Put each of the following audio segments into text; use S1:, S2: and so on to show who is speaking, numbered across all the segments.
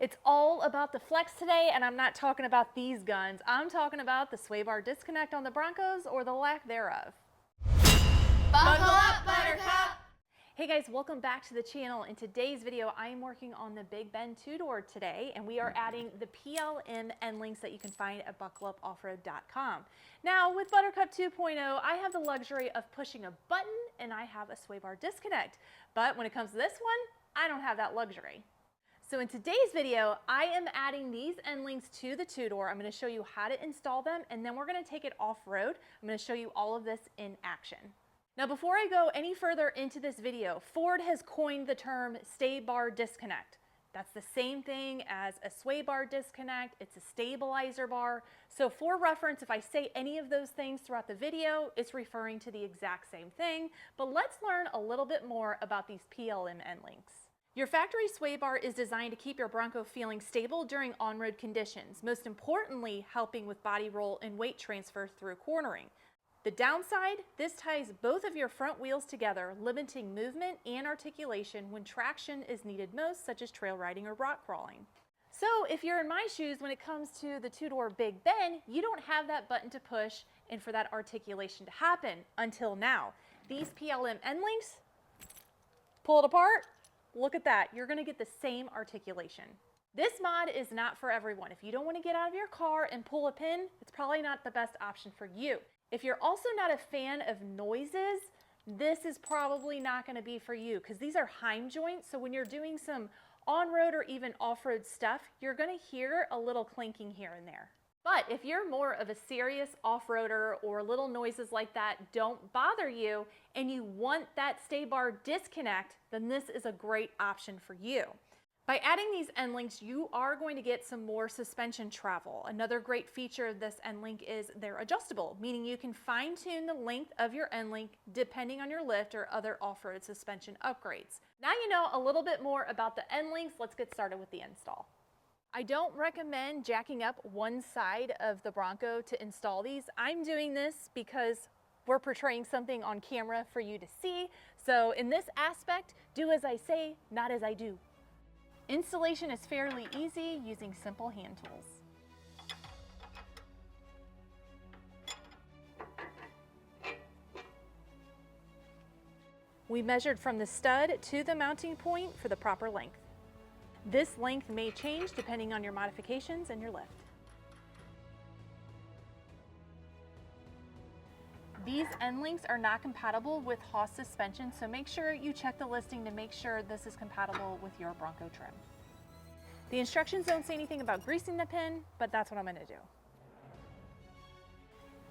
S1: It's all about the flex today, and I'm not talking about these guns. I'm talking about the sway bar disconnect on the Broncos or the lack thereof.
S2: Buckle up, Buttercup!
S1: Hey guys, welcome back to the channel. In today's video, I am working on the Big Ben two-door today, and we are adding the PLM end links that you can find at buckleupoffroad.com. Now, with Buttercup 2.0, I have the luxury of pushing a button, and I have a sway bar disconnect. But when it comes to this one, I don't have that luxury. So in today's video, I am adding these end links to the two-door. I'm going to show you how to install them, and then we're going to take it off-road. I'm going to show you all of this in action. Now, before I go any further into this video, Ford has coined the term sway bar disconnect. That's the same thing as a sway bar disconnect. It's a stabilizer bar. So for reference, if I say any of those things throughout the video, it's referring to the exact same thing. But let's learn a little bit more about these PLM end links. Your factory sway bar is designed to keep your Bronco feeling stable during on-road conditions, most importantly helping with body roll and weight transfer through cornering. The downside, this ties both of your front wheels together, limiting movement and articulation when traction is needed most, such as trail riding or rock crawling. So if you're in my shoes when it comes to the two-door Big Ben, you don't have that button to push and for that articulation to happen until now. These PLM end links, pull it apart. Look at that, you're gonna get the same articulation. This mod is not for everyone. If you don't wanna get out of your car and pull a pin, it's probably not the best option for you. If you're also not a fan of noises, this is probably not gonna be for you because these are heim joints, so when you're doing some on-road or even off-road stuff, you're gonna hear a little clinking here and there. But if you're more of a serious off-roader or little noises like that don't bother you and you want that sway bar disconnect, then this is a great option for you. By adding these end links, you are going to get some more suspension travel. Another great feature of this end link is they're adjustable, meaning you can fine-tune the length of your end link depending on your lift or other off-road suspension upgrades. Now you know a little bit more about the end links, let's get started with the install. I don't recommend jacking up one side of the Bronco to install these. I'm doing this because we're portraying something on camera for you to see. So in this aspect, do as I say, not as I do. Installation is fairly easy using simple hand tools. We measured from the stud to the mounting point for the proper length. This length may change depending on your modifications and your lift. These end links are not compatible with Haas suspension, so make sure you check the listing to make sure this is compatible with your Bronco trim. The instructions don't say anything about greasing the pin, but that's what I'm going to do.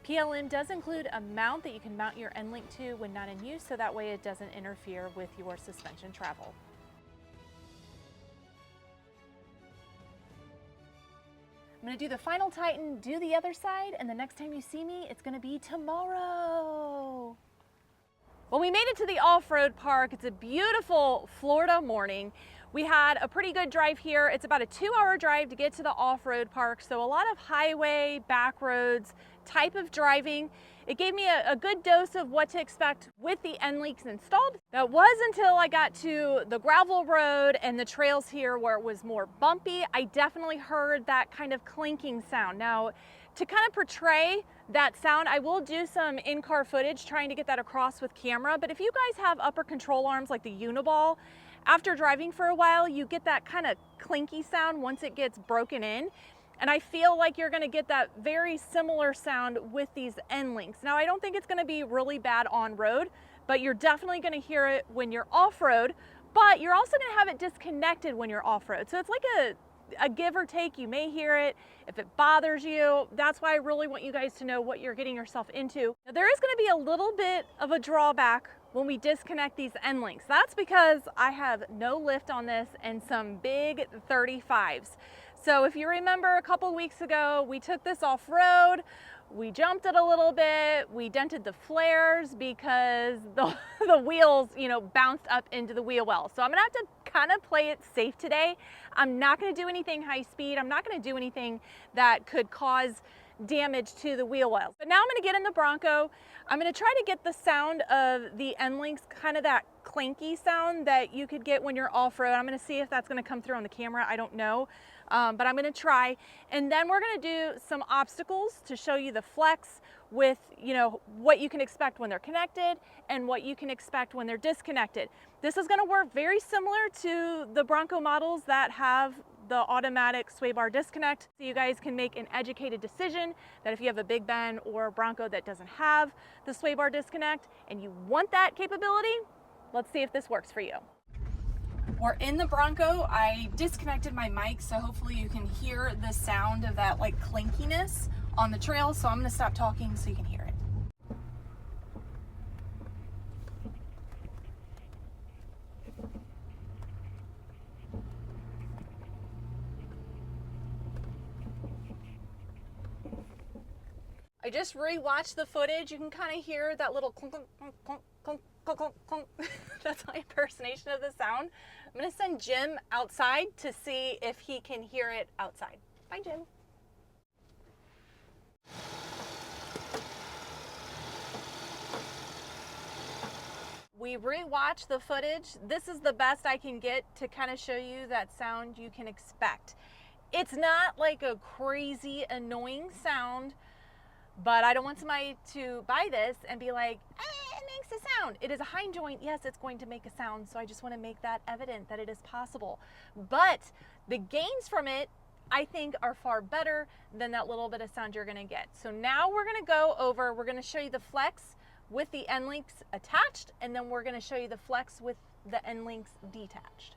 S1: PLM does include a mount that you can mount your end link to when not in use, so that way it doesn't interfere with your suspension travel. I'm going to do the final tighten, do the other side, and the next time you see me, it's going to be tomorrow. Well, we made it to the off-road park. It's a beautiful Florida morning. We had a pretty good drive here. It's about a 2-hour drive to get to the off-road park, so a lot of highway, back roads type of driving. It gave me a good dose of what to expect with the end links installed. That was until I got to the gravel road and the trails here where it was more bumpy. I definitely heard that kind of clinking sound. Now, to kind of portray that sound, I will do some in-car footage trying to get that across with camera, but if you guys have upper control arms like the Uniball, after driving for a while, you get that kind of clinky sound once it gets broken in. And I feel like you're gonna get that very similar sound with these end links. Now, I don't think it's gonna be really bad on road, but you're definitely gonna hear it when you're off-road, but you're also gonna have it disconnected when you're off-road. So it's like a give or take. You may hear it. If it bothers you, that's why I really want you guys to know what you're getting yourself into. Now, there is gonna be a little bit of a drawback when we disconnect these end links. That's because I have no lift on this and some big 35s. So if you remember a couple weeks ago, we took this off-road, we jumped it a little bit, we dented the flares because the wheels, bounced up into the wheel well. So I'm gonna have to kind of play it safe today. I'm not gonna do anything high speed. I'm not gonna do anything that could cause damage to the wheel wells. But now I'm gonna get in the Bronco. I'm gonna try to get the sound of the end links, kind of that clinky sound that you could get when you're off-road. I'm gonna see if that's gonna come through on the camera, I don't know. But I'm gonna try. And then we're gonna do some obstacles to show you the flex with, you know, what you can expect when they're connected and what you can expect when they're disconnected. This is gonna work very similar to the Bronco models that have the automatic sway bar disconnect. So you guys can make an educated decision that if you have a Big Ben or a Bronco that doesn't have the sway bar disconnect and you want that capability, let's see if this works for you. We're in the Bronco. I disconnected my mic, so hopefully you can hear the sound of that like clinkiness on the trail. So I'm gonna stop talking so you can hear it. I just re-watched the footage. You can kind of hear that little clunk, clunk, clunk, clunk, clunk, clunk, clunk. That's my impersonation of the sound. I'm gonna send Jim outside to see if he can hear it outside. Bye, Jim. We re-watched the footage. This is the best I can get to kind of show you that sound you can expect. It's not like a crazy annoying sound, but I don't want somebody to buy this and be like, it makes a sound. It is a heim joint. Yes, it's going to make a sound. So I just want to make that evident that it is possible. But the gains from it, I think, are far better than that little bit of sound you're going to get. So now we're going to go over, we're going to show you the flex with the end links attached, and then we're going to show you the flex with the end links detached.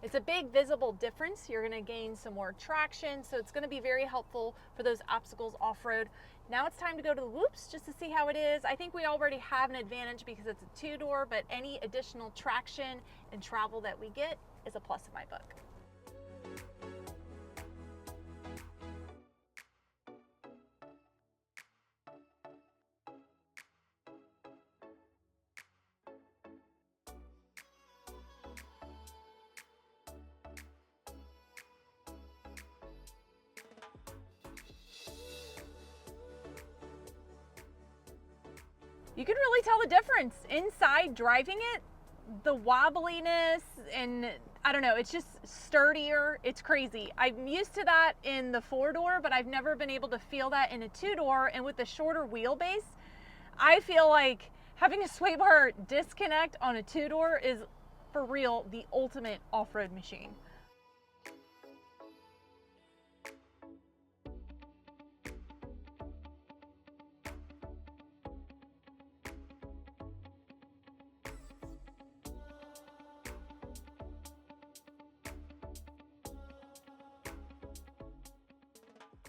S1: It's a big visible difference. You're gonna gain some more traction, so it's gonna be very helpful for those obstacles off-road. Now it's time to go to the whoops just to see how it is. I think we already have an advantage because it's a two-door, but any additional traction and travel that we get is a plus in my book. You can really tell the difference inside driving it, the wobbliness, and I don't know, it's just sturdier. It's crazy. I'm used to that in the four-door, but I've never been able to feel that in a two-door. And with the shorter wheelbase, I feel like having a sway bar disconnect on a two-door is, for real, the ultimate off-road machine.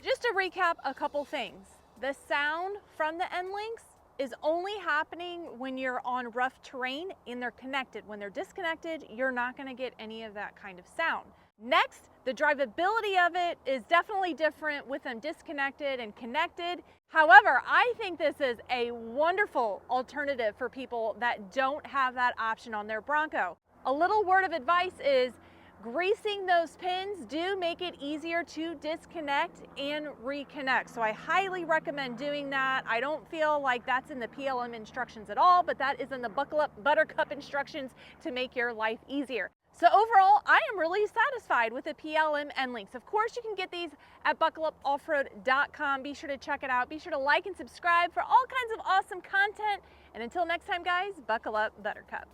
S1: Just to recap a couple things. The sound from the end links is only happening when you're on rough terrain and they're connected. When they're disconnected, you're not going to get any of that kind of sound. Next, the drivability of it is definitely different with them disconnected and connected. However, I think this is a wonderful alternative for people that don't have that option on their Bronco. A little word of advice is greasing those pins do make it easier to disconnect and reconnect. So I highly recommend doing that. I don't feel like that's in the PLM instructions at all, but that is in the Buckle Up Buttercup instructions to make your life easier. So overall, I am really satisfied with the PLM end links. Of course, you can get these at buckleupoffroad.com. Be sure to check it out. Be sure to like and subscribe for all kinds of awesome content. And until next time, guys, buckle up, Buttercup.